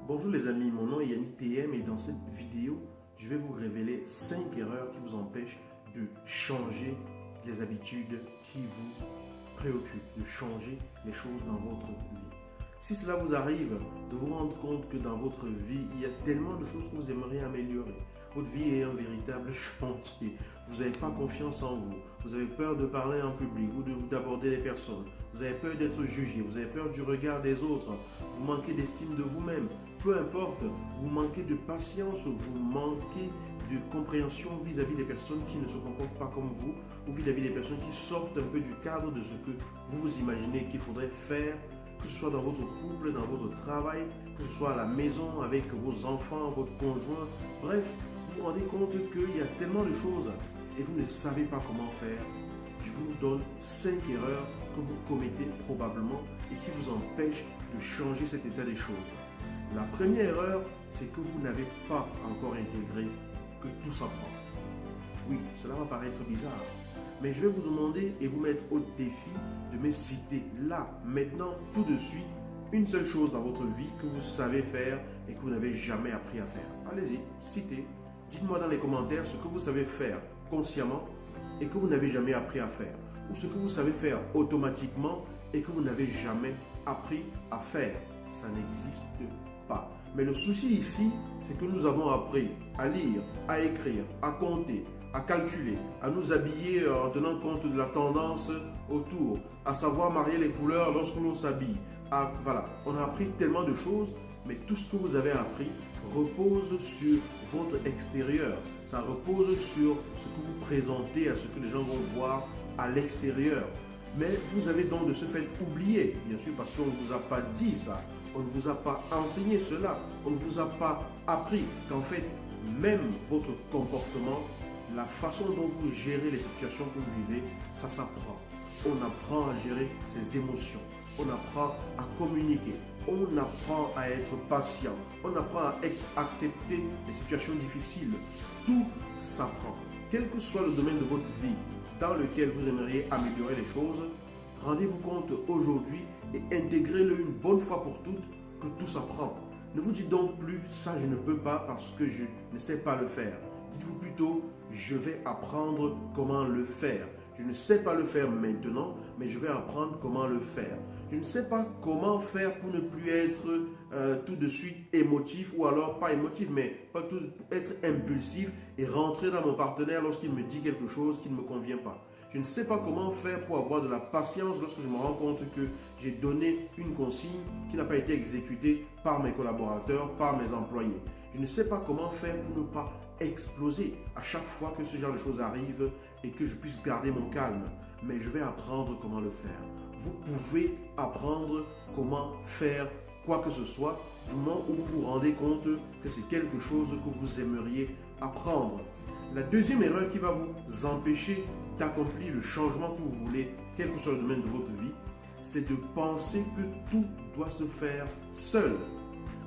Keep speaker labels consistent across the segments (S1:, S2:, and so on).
S1: Bonjour les amis, mon nom est Yannick TM et dans cette vidéo, je vais vous révéler 5 erreurs qui vous empêchent de changer les habitudes qui vous préoccupent, de changer les choses dans votre vie. Si cela vous arrive, de vous rendre compte que dans votre vie, il y a tellement de choses que vous aimeriez améliorer. Votre vie est un véritable chantier. Vous n'avez pas confiance en vous. Vous avez peur de parler en public ou d'aborder les personnes. Vous avez peur d'être jugé. Vous avez peur du regard des autres. Vous manquez d'estime de vous-même. Peu importe, vous manquez de patience, vous manquez de compréhension vis-à-vis des personnes qui ne se comportent pas comme vous ou vis-à-vis des personnes qui sortent un peu du cadre de ce que vous vous imaginez qu'il faudrait faire, que ce soit dans votre couple, dans votre travail, que ce soit à la maison, avec vos enfants, votre conjoint. Bref, vous vous rendez compte qu'il y a tellement de choses et vous ne savez pas comment faire. Je vous donne 5 erreurs que vous commettez probablement et qui vous empêchent de changer cet état des choses. La première erreur, c'est que vous n'avez pas encore intégré que tout s'apprend. Oui, cela va paraître bizarre, mais je vais vous demander et vous mettre au défi de me citer là, maintenant, tout de suite, une seule chose dans votre vie que vous savez faire et que vous n'avez jamais appris à faire. Allez-y, citez. Dites-moi dans les commentaires ce que vous savez faire consciemment et que vous n'avez jamais appris à faire. Ou ce que vous savez faire automatiquement et que vous n'avez jamais appris à faire. Ça n'existe pas. Mais le souci ici, c'est que nous avons appris à lire, à écrire, à compter, à calculer, à nous habiller en tenant compte de la tendance autour, à savoir marier les couleurs lorsque l'on s'habille. Voilà, on a appris tellement de choses, mais tout ce que vous avez appris repose sur votre extérieur. Ça repose sur ce que vous présentez à ce que les gens vont voir à l'extérieur. Mais vous avez donc de ce fait oublié, bien sûr, parce qu'on ne vous a pas dit ça, on ne vous a pas enseigné cela, on ne vous a pas appris qu'en fait, même votre comportement, la façon dont vous gérez les situations que vous vivez, ça s'apprend. On apprend à gérer ses émotions, on apprend à communiquer, on apprend à être patient, on apprend à accepter les situations difficiles. Tout s'apprend. Quel que soit le domaine de votre vie dans lequel vous aimeriez améliorer les choses, rendez-vous compte aujourd'hui et intégrez-le une bonne fois pour toutes que tout s'apprend. Ne vous dites donc plus ça je ne peux pas parce que je ne sais pas le faire. Dites-vous plutôt je vais apprendre comment le faire. Je ne sais pas le faire maintenant, mais je vais apprendre comment le faire. Je ne sais pas comment faire pour ne plus être tout de suite émotif ou alors pas émotif, mais pas tout, être impulsif et rentrer dans mon partenaire lorsqu'il me dit quelque chose qui ne me convient pas. Je ne sais pas comment faire pour avoir de la patience lorsque je me rends compte que j'ai donné une consigne qui n'a pas été exécutée par mes collaborateurs, par mes employés. Je ne sais pas comment faire pour ne pas exploser à chaque fois que ce genre de choses arrive et que je puisse garder mon calme. Mais je vais apprendre comment le faire. Vous pouvez apprendre comment faire quoi que ce soit du moment où vous vous rendez compte que c'est quelque chose que vous aimeriez apprendre. La deuxième erreur qui va vous empêcher d'accomplir le changement que vous voulez, quel que soit le domaine de votre vie, c'est de penser que tout doit se faire seul.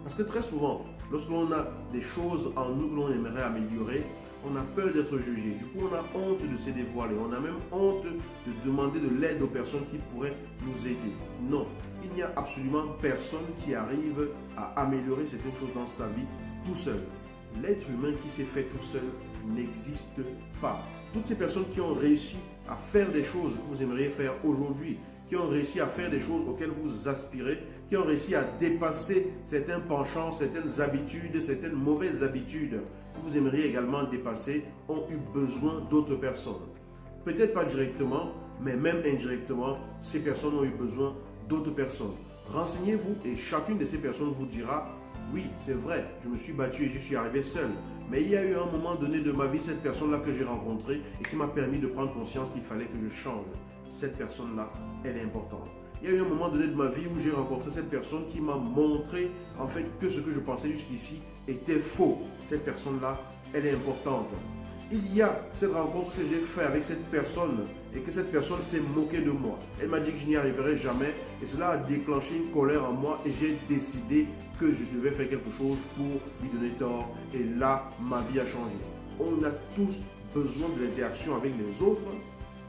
S1: Parce que très souvent, lorsque l'on a des choses en nous que l'on aimerait améliorer, on a peur d'être jugé. Du coup, on a honte de se dévoiler. On a même honte de demander de l'aide aux personnes qui pourraient nous aider. Non, il n'y a absolument personne qui arrive à améliorer certaines choses dans sa vie tout seul. L'être humain qui s'est fait tout seul n'existe pas. Toutes ces personnes qui ont réussi à faire des choses que vous aimeriez faire aujourd'hui, qui ont réussi à faire des choses auxquelles vous aspirez, qui ont réussi à dépasser certains penchants, certaines habitudes, certaines mauvaises habitudes que vous aimeriez également dépasser, ont eu besoin d'autres personnes. Peut-être pas directement, mais même indirectement, ces personnes ont eu besoin d'autres personnes. Renseignez-vous et chacune de ces personnes vous dira « Oui, c'est vrai, je me suis battu et je suis arrivé seul. Mais il y a eu un moment donné de ma vie, cette personne-là que j'ai rencontrée et qui m'a permis de prendre conscience qu'il fallait que je change. Cette personne-là, elle est importante. Il y a eu un moment donné de ma vie où j'ai rencontré cette personne qui m'a montré en fait que ce que je pensais jusqu'ici était faux. Cette personne-là, elle est importante. Il y a cette rencontre que j'ai faite avec cette personne et que cette personne s'est moquée de moi. Elle m'a dit que je n'y arriverais jamais et cela a déclenché une colère en moi et j'ai décidé que je devais faire quelque chose pour lui donner tort et là, ma vie a changé. On a tous besoin de l'interaction avec les autres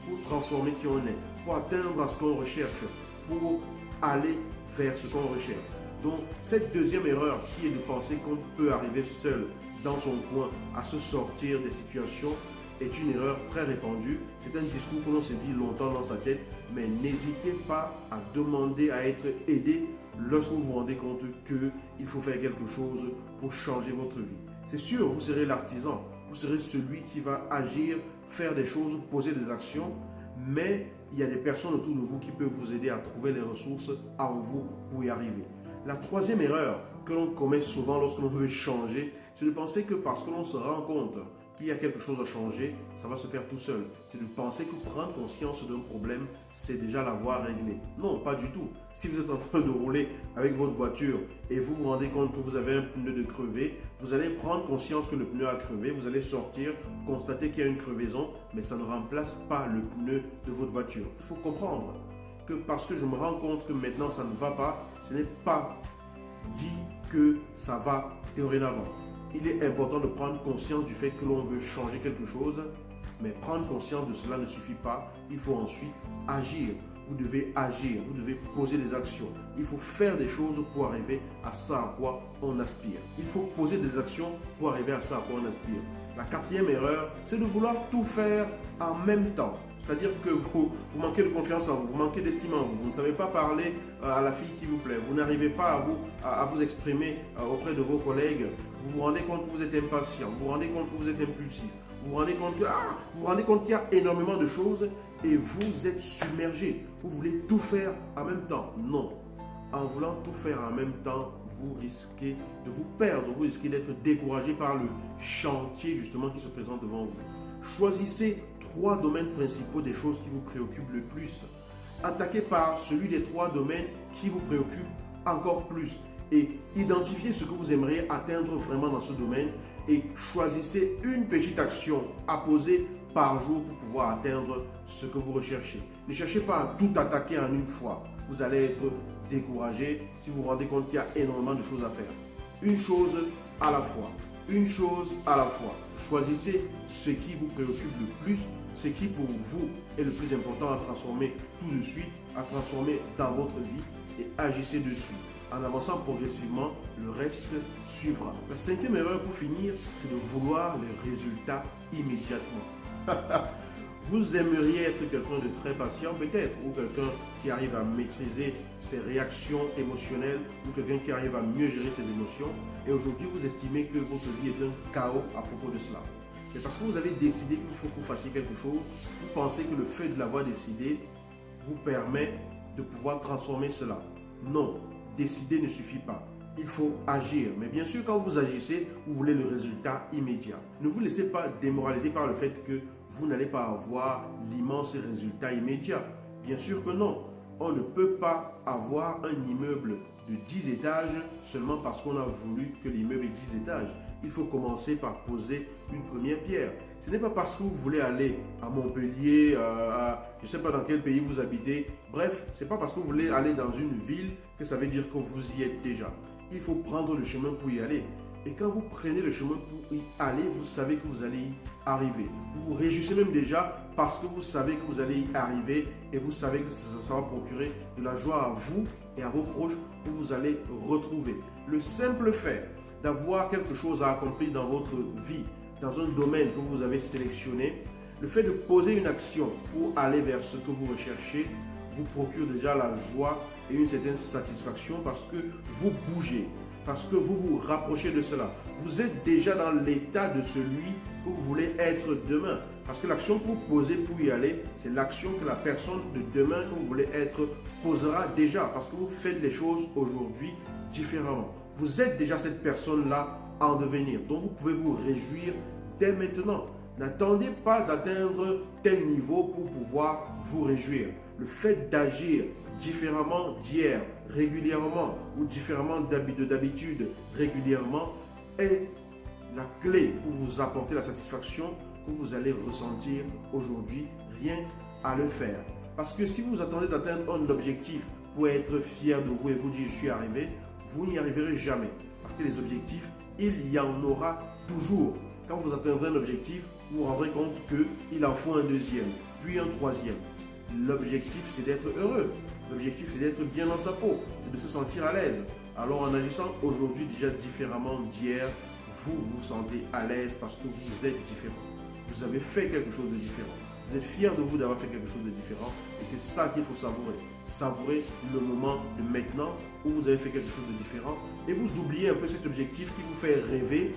S1: pour transformer qui on est, pour atteindre ce qu'on recherche, pour aller vers ce qu'on recherche. Donc, cette deuxième erreur qui est de penser qu'on peut arriver seul dans son coin à se sortir des situations est une erreur très répandue. C'est un discours que l'on se dit longtemps dans sa tête, mais n'hésitez pas à demander à être aidé lorsque vous vous rendez compte qu'il faut faire quelque chose pour changer votre vie. C'est sûr, vous serez l'artisan, vous serez celui qui va agir, faire des choses, poser des actions, mais il y a des personnes autour de vous qui peuvent vous aider à trouver les ressources en vous pour y arriver. La troisième erreur que l'on commet souvent lorsque l'on veut changer, c'est de penser que parce que l'on se rend compte qu'il y a quelque chose à changer, ça va se faire tout seul. C'est de penser que prendre conscience d'un problème, c'est déjà l'avoir réglé. Non, pas du tout. Si vous êtes en train de rouler avec votre voiture et vous vous rendez compte que vous avez un pneu de crevé, vous allez prendre conscience que le pneu a crevé, vous allez sortir, constater qu'il y a une crevaison, mais ça ne remplace pas le pneu de votre voiture. Il faut comprendre que parce que je me rends compte que maintenant ça ne va pas, ce n'est pas dit que ça va dorénavant. Il est important de prendre conscience du fait que l'on veut changer quelque chose, mais prendre conscience de cela ne suffit pas. Il faut ensuite agir. Vous devez agir, vous devez poser des actions. Il faut faire des choses pour arriver à ça à quoi on aspire. Il faut poser des actions pour arriver à ça à quoi on aspire. La quatrième erreur, c'est de vouloir tout faire en même temps. C'est-à-dire que vous manquez de confiance en vous, vous manquez d'estime en vous, vous ne savez pas parler à la fille qui vous plaît, vous n'arrivez pas à vous exprimer auprès de vos collègues, vous vous rendez compte que vous êtes impatient, vous vous rendez compte que vous êtes impulsif, vous vous rendez compte qu'il y a énormément de choses et vous êtes submergé. Vous voulez tout faire en même temps. Non. En voulant tout faire en même temps, vous risquez de vous perdre, vous risquez d'être découragé par le chantier justement qui se présente devant vous. Choisissez 3 domaines principaux des choses qui vous préoccupent le plus. Attaquez par celui des 3 domaines qui vous préoccupent encore plus et identifiez ce que vous aimeriez atteindre vraiment dans ce domaine et choisissez une petite action à poser par jour pour pouvoir atteindre ce que vous recherchez. Ne cherchez pas à tout attaquer en une fois. Vous allez être découragé si vous vous rendez compte qu'il y a énormément de choses à faire. Une chose à la fois. Une chose à la fois. Choisissez ce qui vous préoccupe le plus, ce qui pour vous est le plus important à transformer tout de suite, à transformer dans votre vie et agissez dessus. En avançant progressivement, le reste suivra. La 5e erreur pour finir, c'est de vouloir les résultats immédiatement. Vous aimeriez être quelqu'un de très patient peut-être, ou quelqu'un qui arrive à maîtriser ses réactions émotionnelles, ou quelqu'un qui arrive à mieux gérer ses émotions. Et aujourd'hui, vous estimez que votre vie est un chaos à propos de cela. C'est parce que vous avez décidé qu'il faut que vous fassiez quelque chose, vous pensez que le fait de l'avoir décidé vous permet de pouvoir transformer cela. Non, décider ne suffit pas. Il faut agir. Mais bien sûr, quand vous agissez, vous voulez le résultat immédiat. Ne vous laissez pas démoraliser par le fait que vous n'allez pas avoir l'immense résultat immédiat. Bien sûr que non. On ne peut pas avoir un immeuble de 10 étages seulement parce qu'on a voulu que l'immeuble ait 10 étages. Il faut commencer par poser une première pierre. Ce n'est pas parce que vous voulez aller à Montpellier, je ne sais pas dans quel pays vous habitez. Bref, ce n'est pas parce que vous voulez aller dans une ville que ça veut dire que vous y êtes déjà. Il faut prendre le chemin pour y aller. Et quand vous prenez le chemin pour y aller, vous savez que vous allez y arriver. Vous vous réjouissez même déjà parce que vous savez que vous allez y arriver et vous savez que ça va procurer de la joie à vous et à vos proches que vous allez retrouver. Le simple fait d'avoir quelque chose à accomplir dans votre vie, dans un domaine que vous avez sélectionné, le fait de poser une action pour aller vers ce que vous recherchez vous procure déjà la joie et une certaine satisfaction parce que vous bougez, parce que vous vous rapprochez de cela. Vous êtes déjà dans l'état de celui que vous voulez être demain. Parce que l'action que vous posez pour y aller, c'est l'action que la personne de demain que vous voulez être posera déjà. Parce que vous faites les choses aujourd'hui différemment. Vous êtes déjà cette personne-là en devenir. Donc vous pouvez vous réjouir dès maintenant. N'attendez pas d'atteindre tel niveau pour pouvoir vous réjouir. Le fait d'agir différemment d'hier, régulièrement, ou différemment d'habitude, régulièrement, est la clé pour vous apporter la satisfaction que vous allez ressentir aujourd'hui, rien à le faire. Parce que si vous attendez d'atteindre un objectif pour être fier de vous et vous dire je suis arrivé, vous n'y arriverez jamais. Parce que les objectifs, il y en aura toujours. Quand vous atteindrez un objectif, vous vous rendrez compte qu'il en faut un deuxième, puis un troisième. L'objectif, c'est d'être heureux. L'objectif, c'est d'être bien dans sa peau, c'est de se sentir à l'aise. Alors en agissant aujourd'hui déjà différemment d'hier, vous vous sentez à l'aise parce que vous êtes différent. Vous avez fait quelque chose de différent. Vous êtes fier de vous d'avoir fait quelque chose de différent et c'est ça qu'il faut savourer. Savourer le moment de maintenant où vous avez fait quelque chose de différent et vous oubliez un peu cet objectif qui vous fait rêver.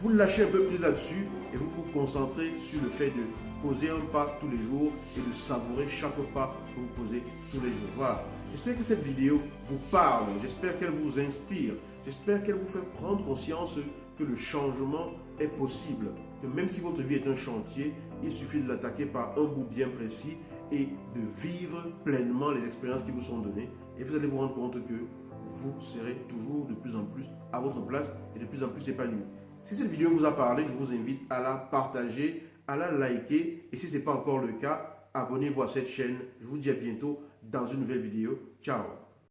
S1: Vous lâchez un peu plus là-dessus et vous vous concentrez sur le fait de poser un pas tous les jours et de savourer chaque pas que vous posez tous les jours. Voilà. J'espère que cette vidéo vous parle, j'espère qu'elle vous inspire, j'espère qu'elle vous fait prendre conscience que le changement est possible, que même si votre vie est un chantier, il suffit de l'attaquer par un bout bien précis et de vivre pleinement les expériences qui vous sont données et vous allez vous rendre compte que vous serez toujours de plus en plus à votre place et de plus en plus épanoui. Si cette vidéo vous a parlé, je vous invite à la partager, à la liker et si ce n'est pas encore le cas, abonnez-vous à cette chaîne. Je vous dis à bientôt dans une nouvelle vidéo. Ciao!